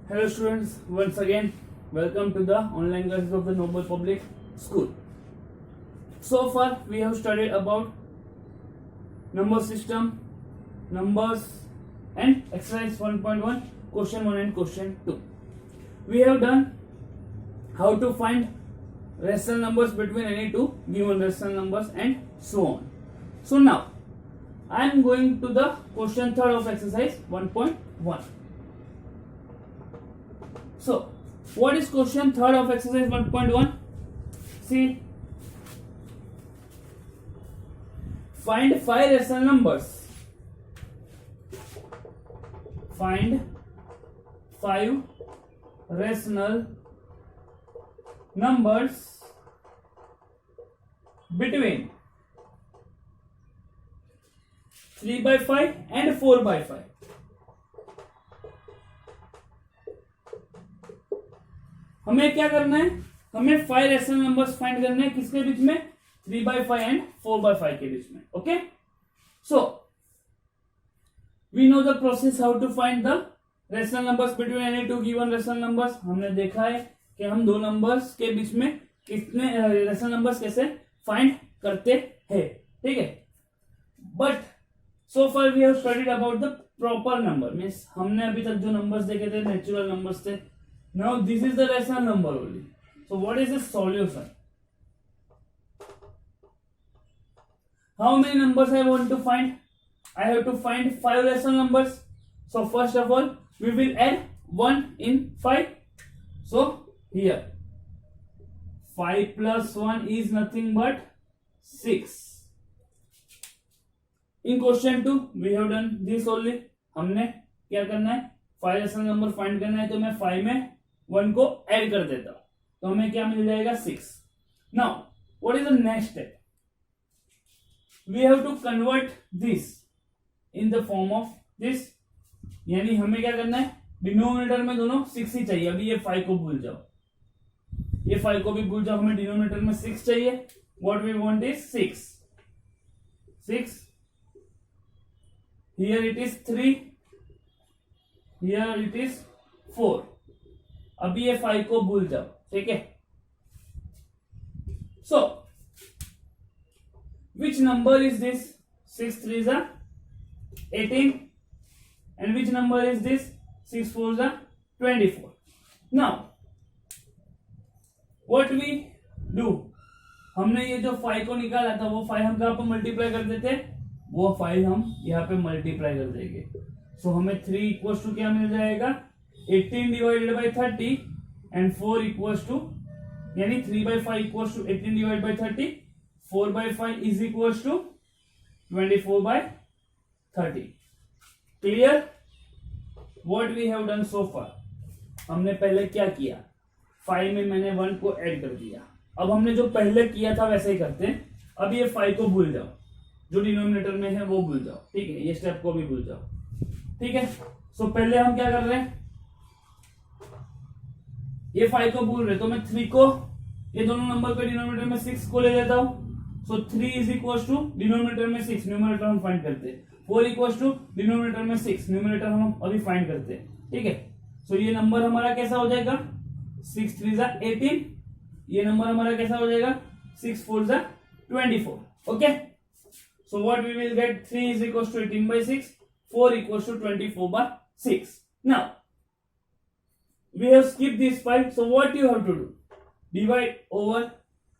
Hello students, once again welcome to the online classes of the Noble Public School. So far we have studied about number system, numbers and exercise 1.1 question 1 and question 2. We have done how to find rational numbers between any two given rational numbers and so on. So now I am going to the question 3 of exercise 1.1. So, what is question 3 of exercise 1.1? See, find 5 rational numbers. Find 5 rational numbers between 3 by 5 and 4 by 5. हमें क्या करना है? हमें 5 rational numbers find करने हैं किसके बीच में? 3 by 5 and 4 by 5 के बीच में. Okay, so we know the process how to find the rational numbers between any two given rational numbers. हमने देखा है कि हम दो नंबर्स के बीच में कितने रेशनल नंबर्स कैसे फाइंड करते हैं. ठीक है, but so far we have studied about the proper number. Means हमने अभी तक जो नंबर्स देखे थे नेचुरल नंबर्स थे. Now this is the rational number only. So what is the solution? How many numbers I want to find? I have to find 5 rational numbers. So first of all, we will add 1 in 5. So here 5 plus 1 is nothing but 6. In question 2 we have done this only. हमने क्या करना है? 5 rational number find करना है, तो मैं 5 में 1 को ऐड कर देता हूं, तो हमें क्या मिल जाएगा? 6. Now what is the next step? We have to convert this in the form of this. यानी हमें क्या करना है? डिनोमिनेटर में दोनों 6 ही चाहिए. अभी ये 5 को भूल जाओ, ये 5 को भी भूल जाओ, हमें डिनोमिनेटर में 6 चाहिए. What we want is 6. Here it is 3, here it is 4. अभी ये 5 को भूल जाओ. ठीक है, so which number is this? 6 3s are 18 and which number is this? 6 4s are 24. Now what we do? हमने ये जो 5 को निकाला था वो 5 हम कहां पर मल्टीप्लाई कर देते? वो 5 हम यहां पे मल्टीप्लाई कर देंगे. सो हमें 3 इक्वल्स टू क्या मिल जाएगा? 18 divided by 30 and 4 equals to, यानी 3 by 5 equals to 18 divide by 30. 4 by 5 is equals to 24 by 30. Clear? What we have done so far? हमने पहले क्या किया? 5 में मैंने 1 को ऐड कर दिया. अब हमने जो पहले किया था वैसे ही करते हैं. अब ये 5 को भूल जाओ, जो डिनोमिनेटर में है वो भूल जाओ. ठीक है, ये स्टेप को भी भूल जाओ. ठीक है, सो पहले हम क्या कर रहे हैं? ये 5 को भूल रहे, तो मैं 3 को, ये दोनों नंबर पे डिनोमिनेटर में 6 को ले लेता हूं. सो 3 इज इक्वल टू डिनोमिनेटर में 6, न्यूमरेटर हम फाइंड करते हैं. 4 इक्वल टू डिनोमिनेटर में 6, न्यूमरेटर हम अभी फाइंड करते हैं. ठीक है, सो ये नंबर हमारा कैसा हो जाएगा? 6 3s are 18. ये नंबर हमारा कैसा हो जाएगा? 6 4s are 24. Okay, so what we will get? 3 is equal to 18 by 6, 4 equals to 24 by 6. Now, we have skipped this 5. So what you have to do? Divide over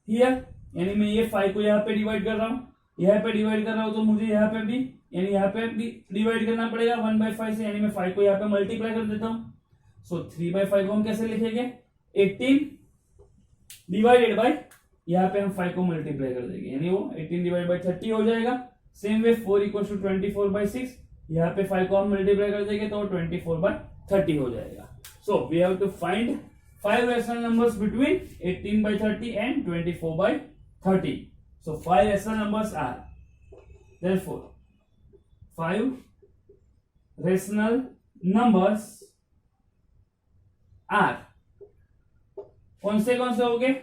here. यानी मैं ये 5 को यहाँ पे डिवाइड कर रहा हूँ, यहाँ पे डिवाइड कर रहा हूँ, तो मुझे यहाँ पे भी, यानी यहाँ पे भी डिवाइड करना पड़ेगा 1 by 5 से. यानी मैं 5 को यहाँ पे मल्टीप्लाई कर देता हूँ. सो 3 by 5 को हम कैसे लिखेंगे? 18 डिवाइडेड बाई, यहाँ पे हम 5 को मल्टीप्लाई कर देंगे, यानी वो 18 डिवाइड बाई 30 हो जाएगा. Same way 4 equal to 24 by 6, यहाँ पे 5 को हम मल्टीप्लाई कर देंगे तो 24 by 30 हो जाएगा. So we have to find 5 rational numbers between 18 by 30 and 24 by 30. So 5 rational numbers are, therefore 5 rational numbers are. कौन से हो गए?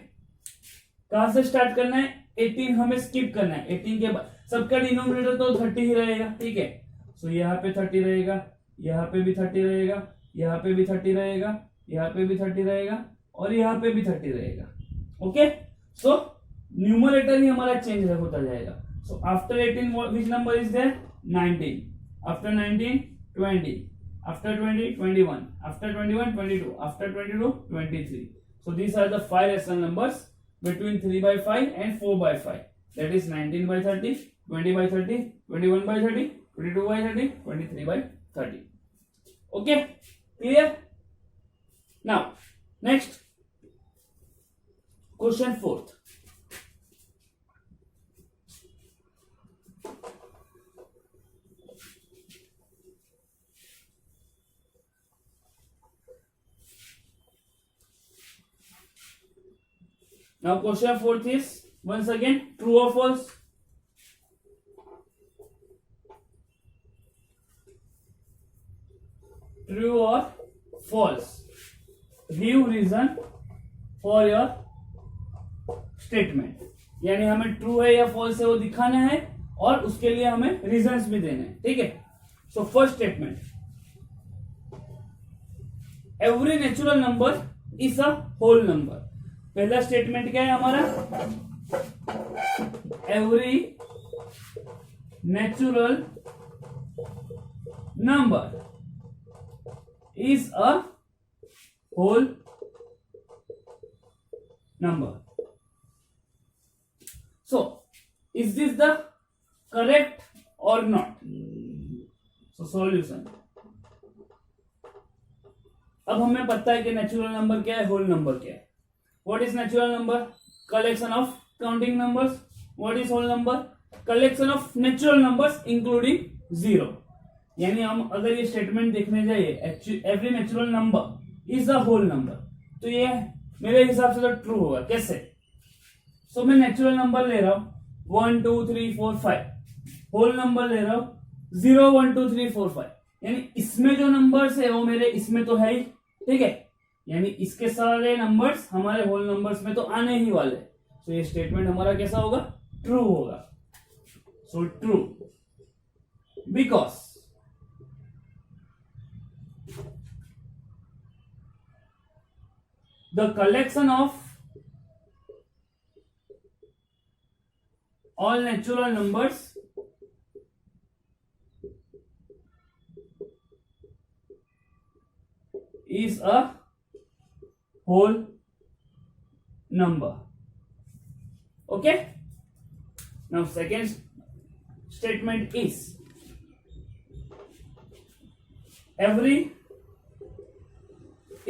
कहां से स्टार्ट करना है? 18 हमें स्किप करना है. 18 के बाद सबका डिनोमिनेटर तो 30 ही रहेगा. ठीक है, सो यहाँ पे 30 रहेगा, यहाँ पे भी 30 रहेगा, यहाँ पे भी 30 रहेगा, यहाँ पे भी 30 रहेगा और यहाँ पे भी 30 रहेगा। ओके, सो न्यूमरेटर ही हमारा चेंज होता जाएगा। So after 18 which number is there? 19, after 19 20, after 20 21, after 21 22, after 22 23. So these are the 5 rational numbers between 3 by 5 and 4 by 5, that is 19 by 30, 20 by 30, 21 by 30, 22 by 30, 23 by 30. Okay, clear? Now next question, fourth. Now question fourth is once again true or false? True or false? Give reason for your statement. यानी हमें true है या false है वो दिखाना है और उसके लिए हमें रीजंस भी देने हैं। ठीक है, so first statement, every natural number is a whole number. पहला स्टेटमेंट क्या है हमारा? Every natural number is a whole number. So, is this the correct or not? So, solution. अब हमें पता है कि नेचुरल नंबर क्या है, होल नंबर क्या है। What is natural number? Collection of counting numbers. What is whole number? Collection of natural numbers including zero. यानी हम अगर ये स्टेटमेंट देखने जाइए, every natural number is a whole number, तो ये मेरे हिसाब से तो ट्रू होगा। कैसे? सो मैं नेचुरल नंबर ले रहा हूं 1 2 3 4 5, होल नंबर ले रहा हूं 0 1 2 3 4 5, यानी इसमें जो नंबर्स है वो मेरे इसमें तो है ही। ठीक है, यानी इसके सारे नंबर्स हमारे होल नंबर्स में तो आने ही वाले। सो ये स्टेटमेंट हमारा कैसा होगा? ट्रू होगा। So true, because the collection of all natural numbers is a whole number. Okay, now second statement is every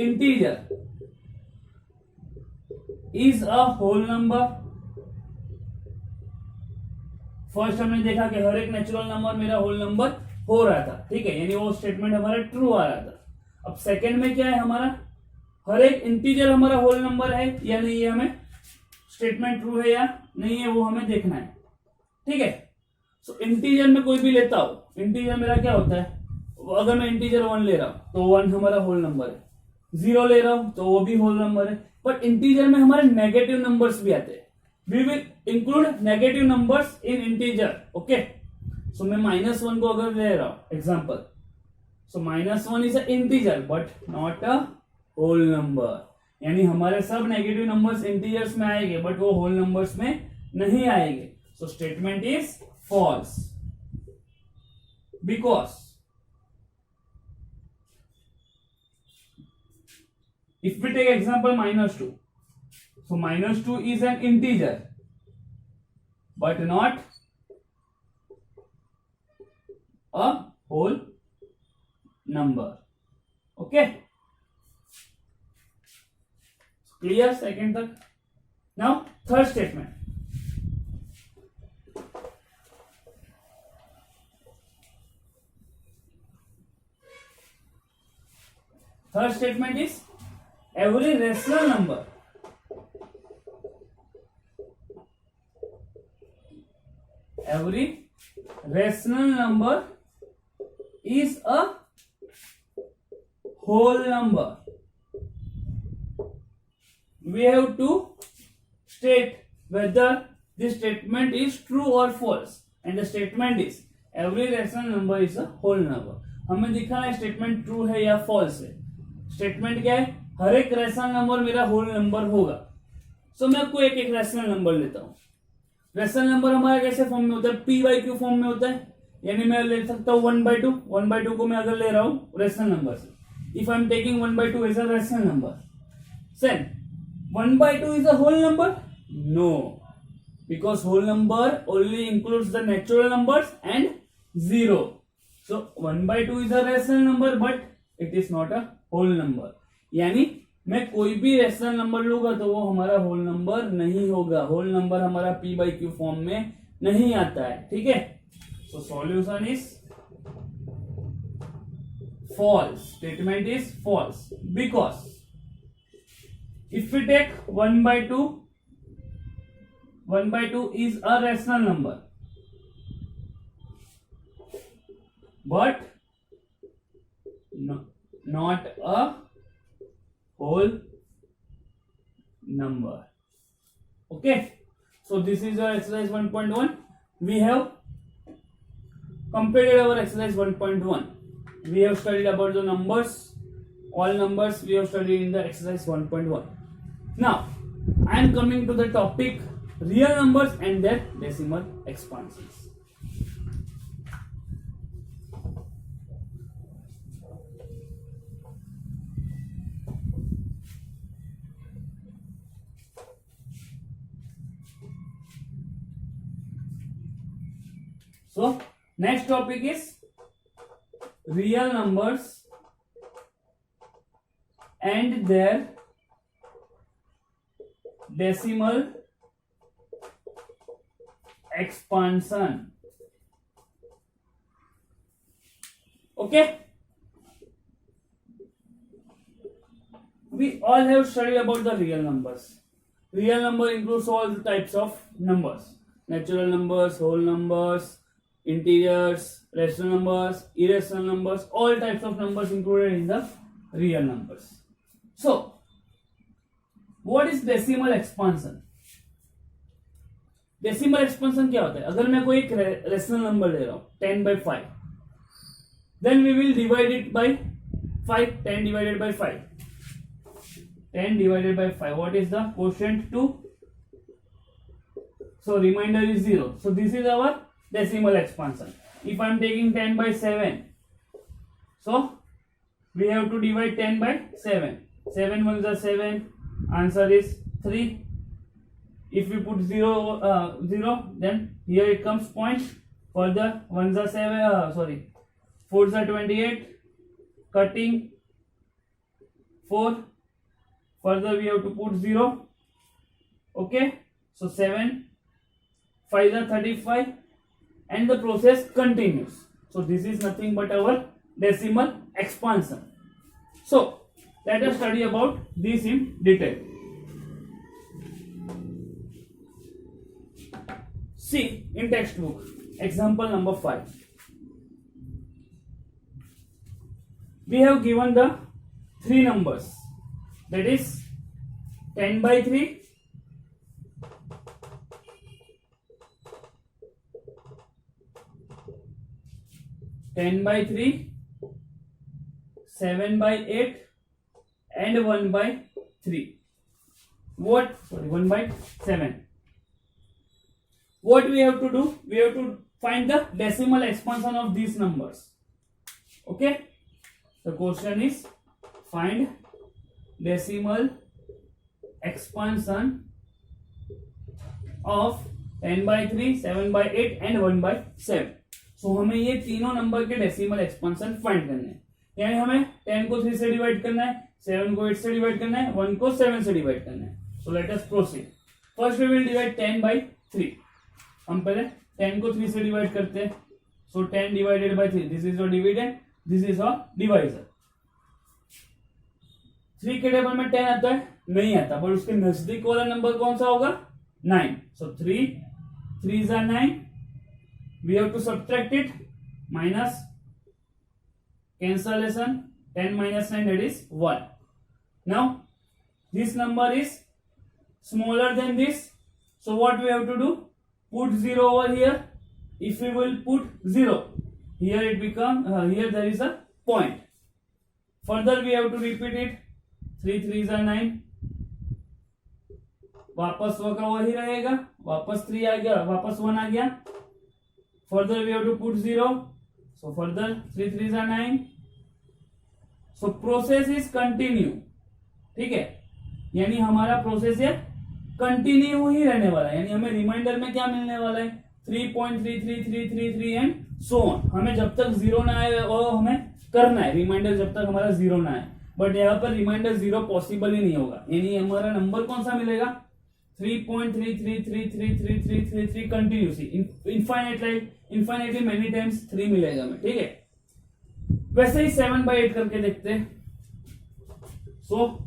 integer is a whole number. First हमने देखा कि हर एक नेचुरल नंबर मेरा होल नंबर हो रहा था। ठीक है, यानी वो स्टेटमेंट हमारा ट्रू आ रहा था। अब सेकंड में क्या है हमारा? हर एक इंटीजर हमारा होल नंबर है या नहीं, ये हमें स्टेटमेंट ट्रू है या नहीं है वो हमें देखना है। ठीक है, सो इंटीजर में कोई भी लेता हो, इंटीजर मेरा क्या होता है? अगर मैं इंटीजर 1 ले रहा हूं तो 1 हमारा होल नंबर है, 0 ले रहा हूं तो वो भी होल नंबर है। बट इंटीजर में हमारे नेगेटिव नंबर्स भी आते हैं। We will include negative numbers in integer. Okay, so मैं -1 को अगर ले रहा हूं example, so -1 is a integer but not a whole number, यानी हमारे सब नेगेटिव नंबर्स इंटीजर्स में आएंगे बट वो होल नंबर्स में नहीं आएंगे। So statement is false, because if we take example -2, so -2 is an integer but not a whole number. Okay, clear second tak? Now third statement, is every rational number is a whole number. We have to state whether this statement is true or false, and the statement is every rational number is a whole number. हमें दिखाना है statement true है या false है। Statement क्या है, हर एक rational number मेरा होल नंबर होगा। सो मैं आपको एक एक रैशनल नंबर लेता हूं। रैशनल नंबर हमारा कैसे फॉर्म में होता है, पी बाई क्यू फॉर्म में होता है, यानी मैं ले सकता हूं 1/2। 1/2 को मैं अगर ले रहा हूं रैशनल नंबर से, if I am taking 1/2 as a rational number, then 1/2 is a whole number? No, because whole number only includes the natural numbers and 0. So 1/2 is a rational number but it is not a whole number. यानी मैं कोई भी rational number लूंगा तो वो हमारा whole number नहीं होगा। होल नंबर हमारा पी बाई क्यू फॉर्म में नहीं आता है, ठीक है। So solution is false, statement is false because if we take 1/2, 1/2 is a rational number but not a whole number. Okay, so this is our exercise 1.1. we have completed our exercise 1.1. we have studied about the numbers, all numbers we have studied in the exercise 1.1. Now I am coming to the topic real numbers and their decimal expansions. So next topic is real numbers and their decimal expansion. Okay, we all have studied about the real numbers. Real number includes all the types of numbers: natural numbers, whole numbers, integers, rational numbers, irrational numbers, all types of numbers included in the real numbers. So What is decimal expansion? Decimal expansion क्या होता है, अगर मैं कोई एक rational number ले रहा हूं 10/5, then we will divide it by 5. 10 divided by 5, 10 divided by 5, what is the quotient 2? So remainder is 0. So this is our decimal expansion. If I am taking 10/7, so we have to divide 10/7. 7 1s are 7. Answer is 3. If we put 0, then here it comes point. Further 1s are 7. 4s are 28. Cutting 4. Further we have to put 0. Okay. So 7. 5s are 35. And the process continues. So this is nothing but our decimal expansion. So let us study about this in detail. See in textbook, example number 5. We have given the 3 numbers, that is 10/3, 10/3, 7/8 and 1/3. 1/7. What we have to do? We have to find the decimal expansion of these numbers. Okay. The question is find decimal expansion of 10/3, 7/8 and 1/7. So हमें ये तीनों number के decimal expansion find करने हैं। यानी हमें 10 को 3 से डिवाइड करना है, 7 को 8 से डिवाइड करना है, 1 को 7 से डिवाइड करना है। So let us proceed. First we will divide 10/3। हम पहले 10 को 3 से डिवाइड करते हैं। सो 10 divided by 3, this is your dividend, this is your divisor. 3 के टेबल में 10 आता है? नहीं आता, पर उसके नजदीक वाला नंबर कौन सा होगा? 9. सो 3 are 9. We have to subtract it, minus, cancellation, 10 minus 9, that is 1. Now this number is smaller than this, so what we have to do? Put 0 over here. If we will put 0, here it become here there is a point. Further we have to repeat it. 3 3s are 9. वापस वो का वही रहेगा, वापस 3 आ गया, वापस 1 आ गया. Further we have to put 0. So further 3 3s are 9. So process is continue. ठीक है, यानी हमारा प्रोसेस है कंटिन्यू ही रहने वाला है. यानी हमें रिमाइंडर में क्या मिलने वाला है 3.33333 एंड सो ऑन. हमें जब तक 0 ना आए वो हमें करना है रिमाइंडर, जब तक हमारा 0 ना आए. बट यहाँ पर रिमाइंडर 0 पॉसिबल ही नहीं होगा. यानी हमारा नंबर कौन सा मिलेगा 3.333333 कंटिन्यूसली इनफाइनाइटली मेनी टाइम्स 3 मिलेगा हमें. ठीक है, वैसे ही 7/8 करके देखते हैं. सो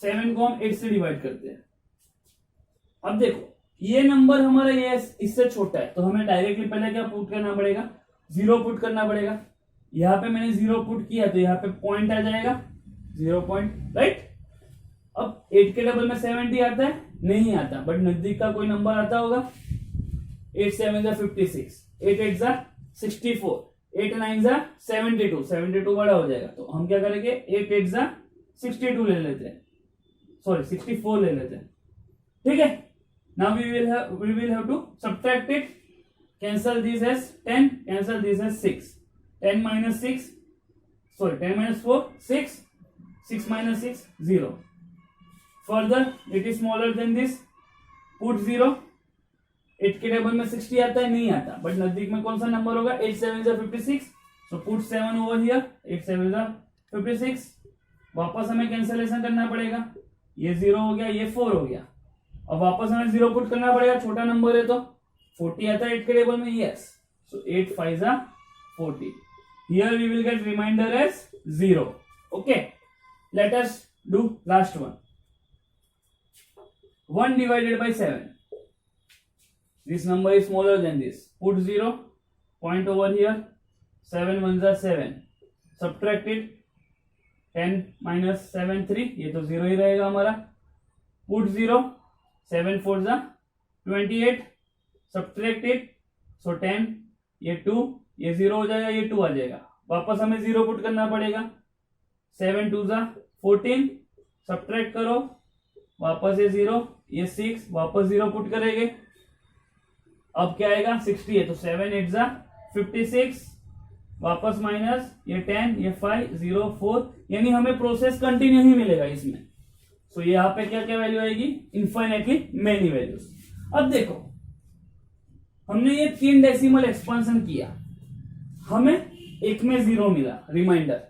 7 को हम 8 से डिवाइड करते हैं. अब देखो ये नंबर हमारा ये इससे छोटा है, तो हमें डायरेक्टली पहले क्या पुट करना पड़ेगा 0 पुट करना पड़ेगा. यहाँ पे मैंने 0 पुट किया तो यहाँ पे पॉइंट आ जाएगा 0 पॉइंट, राइट. अब 8 के डबल में 70 आता है, नहीं आता, बट नजदीक का कोई नंबर आता होगा. 8 7 जा 56, 8 8 जा 64, 8 9 जा 72, 72 बड़ा हो जाएगा. तो हम क्या करेंगे 8 8 जा 62 ले लेते हैं, सॉरी 64 ले लेते हैं. ठीक है, now we will have to subtract it. Cancel this as 10, cancel this as 6. 10 minus 6, sorry 10 minus 4 6, 6 minus 6 0. Further it is smaller than this, put 0. 8 के टेबल में 60 आता है, नहीं आता, बट नजदीक में कौन सा नंबर होगा 8 7 जा 56. so put 7 over here, 8 7 जा 56. वापस हमें कैंसलेशन करना पड़ेगा, ये 0 हो गया, ये 4 हो गया. अब वापस हमें 0 पुट करना पड़ेगा, छोटा नंबर है तो 40 आता है 8 के टेबल में, यस. सो 8 5 जा 40. Here we will get remainder as 0. Okay, let us do last one. 1 divided by 7. This number is smaller than this. Put 0, point over here. 7 1 जा 7. Subtract it. 10 minus 7 3. ये तो 0 ही रहेगा हमारा. Put 0. 7 4 जा 28. Subtract it. So 10. ये 2. ये 0 हो जाएगा, ये 2 आ जाएगा. वापस हमें 0 पुट करना पड़ेगा. 7 2 जा 14. सब्ट्रैक्ट करो, वापस ये 0, ये 6, वापस 0 पुट करेंगे. अब क्या आएगा 60 है, तो 7 8 जा 56. वापस माइनस ये 10, ये 5 0 4. यानी हमें प्रोसेस कंटिन्यू ही मिलेगा इसमें. सो यहाँ पे क्या क्या वैल्यू आएगी इनफाइनाइटली मेनी वैल्यूज. अब देखो हमने ये 3 डेसिमल एक्सपांशन किया, हमें एक में 0 मिला रिमाइंडर,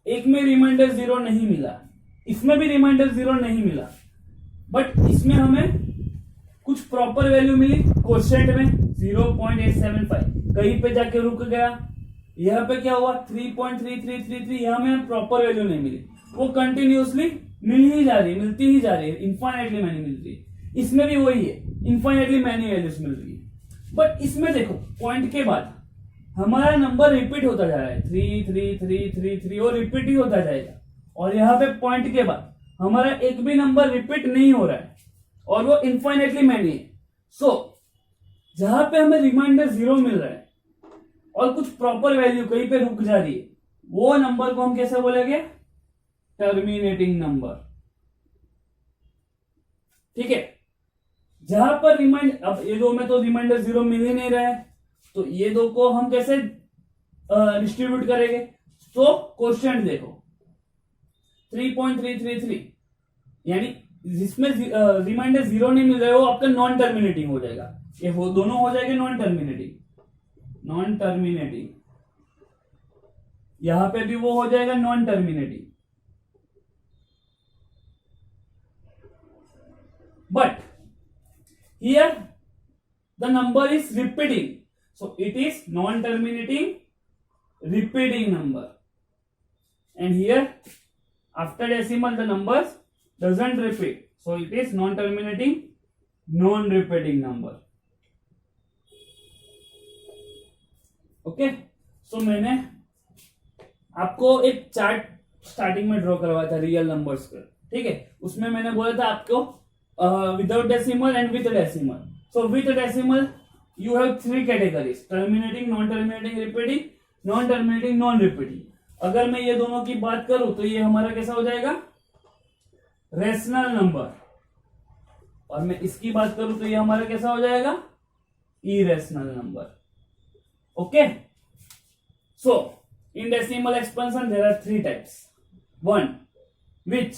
एक में रिमाइंडर 0 नहीं मिला, इसमें भी रिमाइंडर 0 नहीं मिला, बट इसमें हमें कुछ प्रॉपर वैल्यू मिली क्वोशिएंट में 0.875. कहीं पे जाके रुक गया. यहाँ पे क्या हुआ 3.3333. यहाँ में प्रॉपर वैल्यू नहीं मिली, वो कंटिन्यूसली मिल ही जा रही है, मिलती ही जा रही है, इनफाइनाइटली मैनी मिल रही है. इसमें भी वही है, इनफाइनाइटली मैनी वैल्यूज मिल रही है. बट इसमें देखो पॉइंट के बाद हमारा नंबर रिपीट होता जा रहा है 3 3 3 3 3 और रिपीट ही होता जाएगा. और यहाँ पे पॉइंट के बाद हमारा एक भी नंबर रिपीट नहीं हो रहा है और वो इनफाइनाइटली मैनी है. सो जहां पे हमें रिमाइंडर 0 मिल रहा है और कुछ प्रॉपर वैल्यू कहीं पे रुक जा रही है, वो नंबर को हम कैसे बोलेंगे टर्मिनेटिंग नंबर. ठीक है, जहां पर रिमाइंड, अब ये दो में तो रिमाइंडर 0 मिल ही नहीं रहा है, तो ये दो को हम कैसे डिस्ट्रीब्यूट करेंगे. तो क्वोशिएंट देखो 3.333, यानी जिसमें रिमाइंडर 0 नहीं मिल रहा है वो आपका नॉन टर्मिनेटिंग हो जाएगा. ये वो दोनों हो जाएंगे नॉन टर्मिनेटिंग. यहां पे भी वो हो जाएगा non terminating. But here the number is repeating, so it is non-terminating repeating number. And here after decimal the numbers doesn't repeat, so it is non-terminating non-repeating number. Okay, so मैंने आपको एक chart starting में draw करवाया था real numbers का. ठीक है, उसमें मैंने बोला था आपको without decimal and with decimal. So with decimal you have three categories: terminating, non terminating, repeating, non terminating, non repeating. अगर मैं ये दोनों की बात करूं तो ये हमारा कैसा हो जाएगा, रेशनल नंबर, और मैं इसकी बात करूं तो ये हमारा कैसा हो जाएगा, irrational number. Okay, so in decimal expansion there are three types. One, which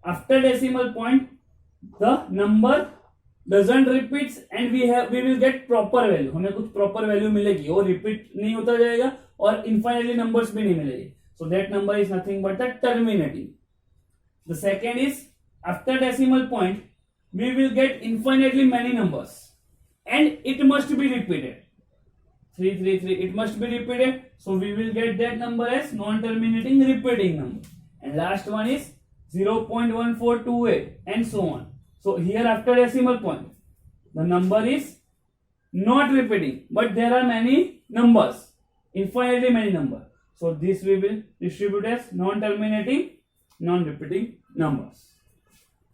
after decimal point the number doesn't repeats and we will get proper value. हमें कुछ proper value मिलेगी, वो repeat नहीं होता जाएगा और infinitely numbers भी नहीं मिलेगी. So that number is nothing but the terminating. The second is after decimal point we will get infinitely many numbers and it must be repeated. 333, it must be repeated, so we will get that number as non-terminating repeating number. And last one is 0.1428 and so on. So here after decimal point the number is not repeating, but there are many numbers, infinitely many numbers, so this we will distribute as non-terminating non-repeating numbers.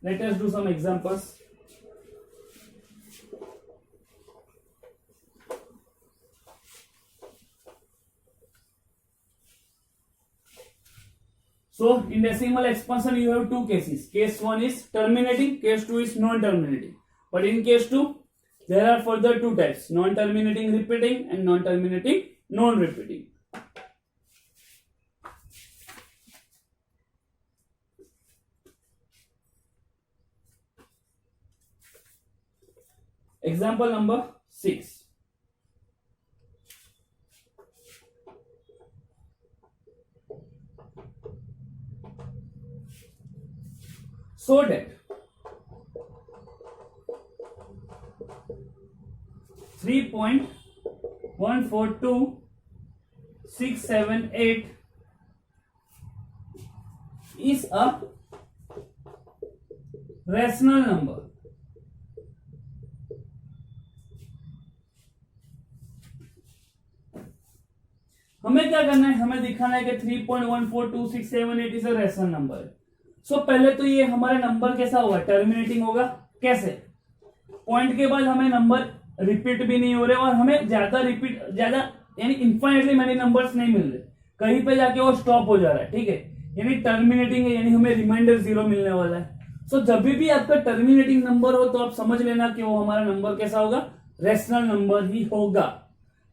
Let us do some examples. So in decimal expansion you have two cases. Case 1 is terminating, case 2 is non-terminating. But in case 2 there are further two types: non-terminating repeating and non-terminating non-repeating. Example number 6. So that 3.142678 is a rational number. हमें क्या करना है, हमें दिखाना है कि 3.142678 is a rational number. सो पहले तो ये हमारा नंबर कैसा होगा, टर्मिनेटिंग होगा. कैसे, पॉइंट के बाद हमें नंबर रिपीट भी नहीं हो रहे और हमें ज्यादा यानी इन्फाइनेटली मैनी नंबर्स नहीं मिल रहे, कहीं पे जाके वो स्टॉप हो जा रहा है. ठीक है, यानी टर्मिनेटिंग है, यानी हमें रिमाइंडर 0 मिलने वाला है. सो जब भी आपका टर्मिनेटिंग नंबर हो तो आप समझ लेना कि वो हमारा नंबर कैसा होगा, रेशनल नंबर ही होगा.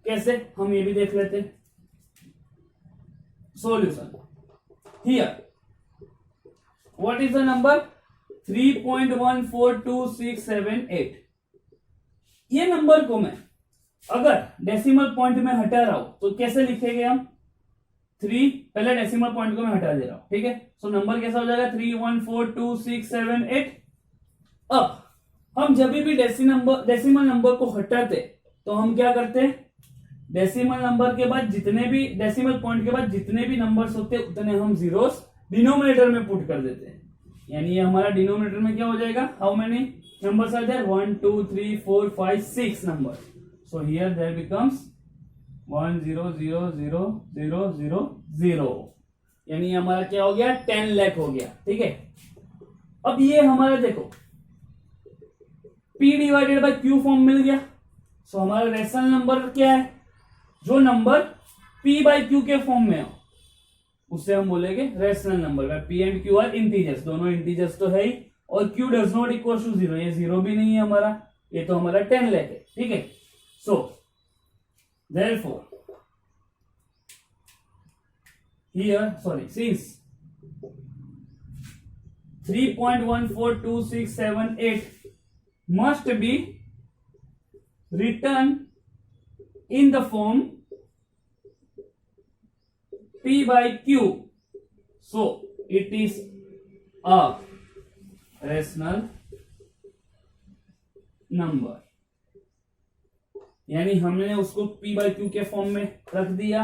कैसे, हम ये भी देख लेते हैं. Solution here, what is the number, 3.142678. ये नंबर को मैं अगर डेसिमल पॉइंट में हटा रहा हूं तो कैसे लिखेंगे हम, 3, पहले डेसिमल पॉइंट को मैं हटा दे रहा हूं. ठीक है, सो नंबर कैसा हो जाएगा, 3.142678. अब हम जब भी डेसिमल नंबर को हटाते तो हम क्या करते हैं, डेसिमल नंबर के बाद जितने भी डेसिमल पॉइंट के बाद जितने भी नंबर्स होते हैं उतने हम जीरोस डिनोमिनेटर में पुट कर देते हैं. यानी ये हमारा डिनोमिनेटर में क्या हो जाएगा, how many numbers are there, 1 2 3 4 5 6 number. So here there becomes 1 0 0 0 0 0 0. यानी हमारा क्या हो गया, 10 लाख हो गया. ठीक है, अब ये हमारा देखो P divided by Q form मिल गया. सो हमारा रेशनल नंबर क्या है, जो नंबर P बाय Q के फॉर्म में हो उससे हम बोलेंगे rational number. P and Q are integers, दोनों इंटीजर्स तो है ही, और Q does not equal to 0, ये 0 भी नहीं है हमारा, ये तो हमारा 10 लाख है. ठीक है, so therefore here since 3.142678 must be written in the form P by Q, so it is a rational number. यानी हमने उसको P by Q के फॉर्म में रख दिया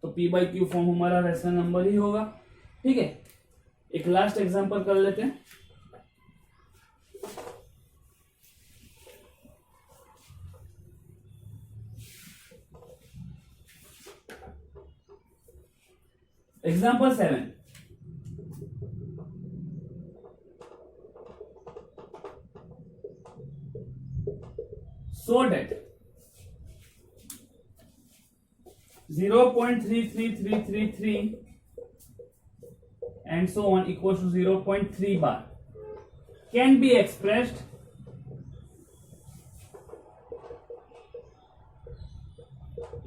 तो P by Q फॉर्म हमारा रेशनल नंबर ही होगा. ठीक है, एक लास्ट एग्जांपल कर लेते हैं. Example 7. So that 0.3333 and so on equals to 0.3 bar can be expressed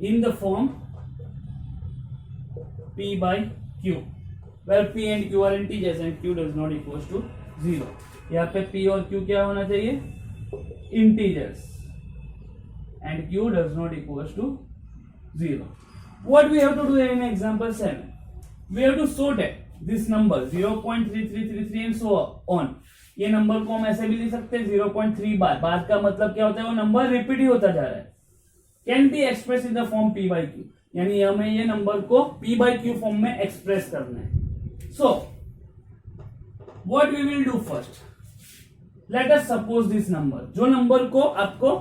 in the form P by Q, where P and Q are integers and Q does not equals to 0. यहाँ पे P और Q क्या होना चाहिए? Integers and Q does not equals to 0. What we have to do in example 7? We have to show that this number 0.3333 and so on. ये number को हम ऐसे भी लिख सकते हैं 0.3 बार. बाद का मतलब क्या होता है? वो नंबर रिपीट ही होता जा रहा है. Can be expressed in the form P by Q. यानी हमें ये नंबर को P by Q फॉर्म में एक्सप्रेस करना है. So what we will do first? Let us suppose this number. जो नंबर को आपको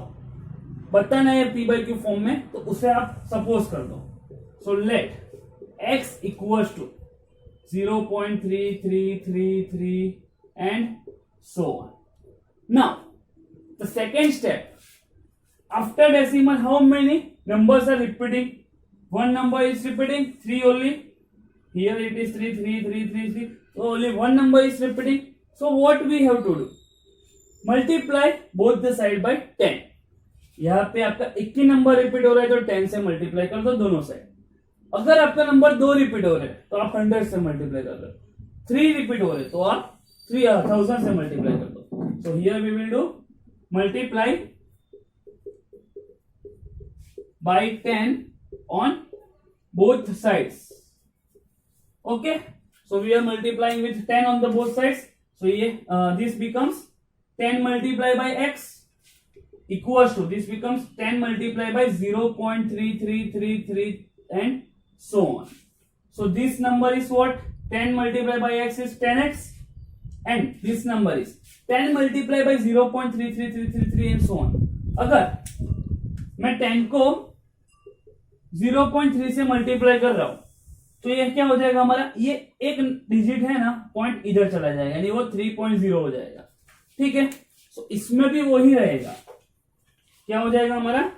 बताना है P by Q फॉर्म में, तो उसे आप सपोज कर दो. So let x equals to 0.3333 and so on. Now the second step. After decimal, how many numbers are repeating? One number is repeating, 3 only. Here it is 3, 3, 3, 3, 3. So only one number is repeating. So what we have to do? Multiply both the side by 10. यहाँ पे आपका एक ही number repeat हो रहा है तो 10 से multiply कर दो दोनों साइड. अगर आपका नंबर 2 रिपीट हो रहे हैं तो आप 100 से मल्टीप्लाई कर दो. 3 रिपीट हो रहे तो आप 3000 से मल्टीप्लाई कर दो. So here we will do multiply by 10 on both sides. Okay, so we are multiplying with 10 on the both sides. So this becomes 10 multiplied by x equals to, this becomes 10 multiplied by 0.3333 and so on. So this number is what? 10 multiplied by x is 10x and this number is 10 multiplied by 0.3333 and so on. अगर मैं 10 को 0.3 से multiply कर रहा हूं तो ये क्या हो जाएगा हमारा? ये एक डिजिट है ना, पॉइंट इधर चला जाएगा, यानी वो 3.0 हो जाएगा. ठीक है, तो इसमें भी वही रहेगा. क्या हो जाएगा हमारा?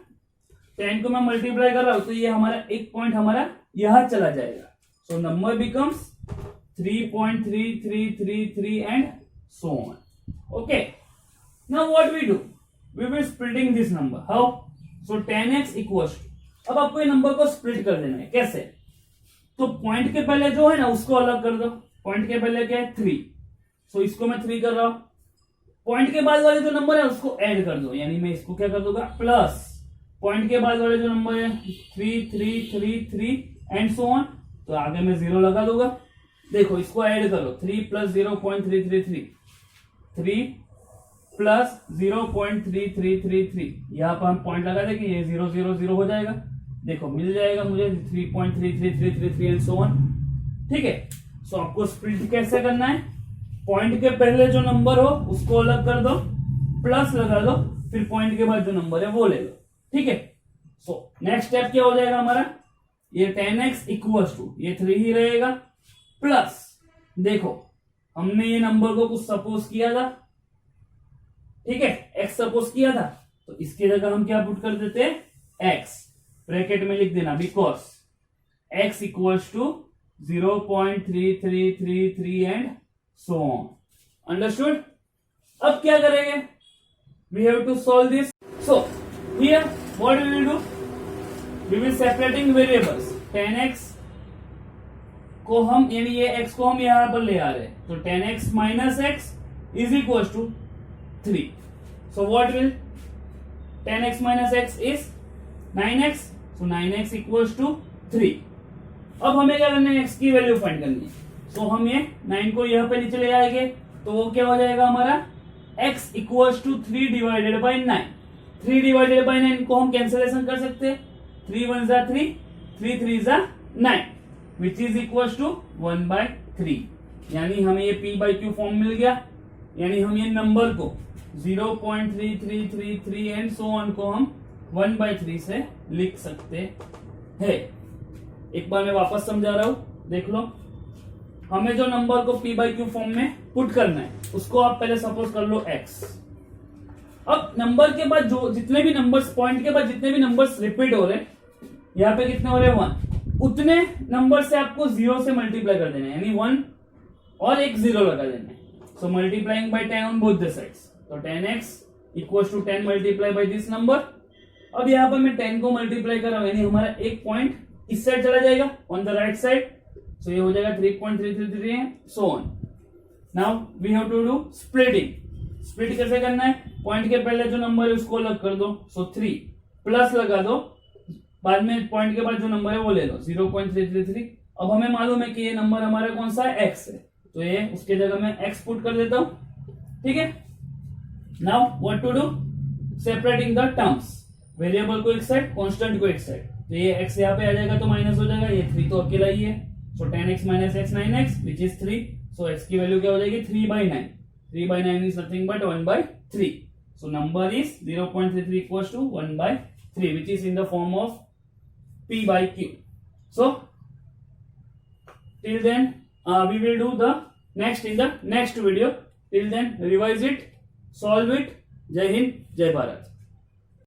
10 को मैं मल्टीप्लाई कर रहा हूं तो ये हमारा एक पॉइंट हमारा यहां चला जाएगा. So number becomes 3.3333 and so on. Okay, now what we do? We will splitting this number. How? So 10x equals to, अब आपको ये नंबर को स्प्लिट कर देना है. कैसे? तो पॉइंट के पहले जो है ना उसको अलग कर दो. पॉइंट के पहले क्या है? 3. सो इसको मैं 3 कर रहा हूं. पॉइंट के बाद वाले जो नंबर है उसको ऐड कर दो, यानी मैं इसको क्या कर दूंगा? प्लस पॉइंट के बाद वाले जो नंबर है 3 3 3 3 एंड सो ऑन, तो आगे मैं 0 लगा दूंगा. देखो इसको ऐड करो. 3 प्लस 0.333, 3 प्लस 0.3333, यहाँ पर हम पॉइंट लगा देंगे, ये 0 0 0 हो जाएगा. देखो मिल जाएगा मुझे 3.33333 एंड सो ऑन. ठीक है, सो आपको स्प्लिट कैसे करना है? पॉइंट के पहले जो नंबर हो उसको अलग कर दो, प्लस लगा दो, फिर पॉइंट के बाद जो नंबर है वो ले लो. ठीक है, सो नेक्स्ट स्टेप क्या हो जाएगा हमारा? ये 10x इक्वल्स टू, ये 3 ही रहेगा, प्लस देखो हमने ये नंबर को कुछ सपोज किया था. ठीक है, x सपोज किया था, तो इसकी जगह हम क्या पुट कर देते हैं? x ब्रैकेट में लिख देना, because x equals to 0.3333 and so on. Understood? अब क्या करेंगे? We have to solve this. So here what we will do? We will separating variables. 10x को हम, यानी ये x को हम यहां पर ले आ रहे हैं, तो 10x minus x is equals to 3. So what will 10x minus x is 9x. So 9x equals to 3. अब हमें क्या करना है? x की वैल्यू फाइंड करनी है. So हम ये 9 को यहाँ पे नीचे ले आएंगे, तो वो क्या हो जाएगा हमारा? x equals to 3 divided by 9. 3 divided by 9 को हम कैंसिलेशन कर सकते हैं. 3 1 जा 3, 3 3 जा 9, which is equals to 1 by 3. यानी हमें ये p by q फॉर्म मिल गया. यानी हम ये नंबर को 0.3333 एंड सो ऑन को हम 1 by 3 से लिख सकते हैं. एक बार मैं वापस समझा रहा हूं, देख लो. हमें जो नंबर को p by q फॉर्म में पुट करना है उसको आप पहले सपोज कर लो x. अब नंबर के बाद जो जितने भी नंबर्स, पॉइंट के बाद जितने भी नंबर्स रिपीट हो रहे हैं, यहाँ पे कितने हो रहे हैं 1, उतने नंबर से आपको 0 से मल्टीप्लाई कर देना है, यानी 1 और एक 0 लगा देना है। So multiplying by 10 on both the sides, तो 10x equals to 10 multiply by this number. अब यहाँ पर मैं 10 को मल्टीप्लाई कर रहा हूं, यानी हमारा एक पॉइंट इस साइड चला जाएगा on the right side, so ये हो जाएगा 3.333 है, so on. Now we have to do splitting. Split कैसे करना है, पॉइंट के पहले जो नंबर है उसको अलग कर दो, सो 3 प्लस लगा दो, बाद में पॉइंट के बाद जो नंबर है वो ले लो 0.333। अब हमें मालूम है कि ये नंबर हमारा कौन सा है, x है, तो ये उसके जगह मैं x पुट कर देता हूं, ठीक है। Now what to do, separating the terms, variable को एक साइड, कांस्टेंट को एक साइड, तो ये x यहाँ पे आ जाएगा तो माइनस हो जाएगा, ये 3 तो अकेला ही है, सो 10x minus x 9x which is 3, so x की वैल्यू क्या हो जाएगी 3/9, 3/9 is nothing but 1/3, so number is 0.33 equals to 1/3, which is in the form of p by q. So till then we will do the next in the next video. Till then revise it, solve it. Jai Hind, Jai Bharat.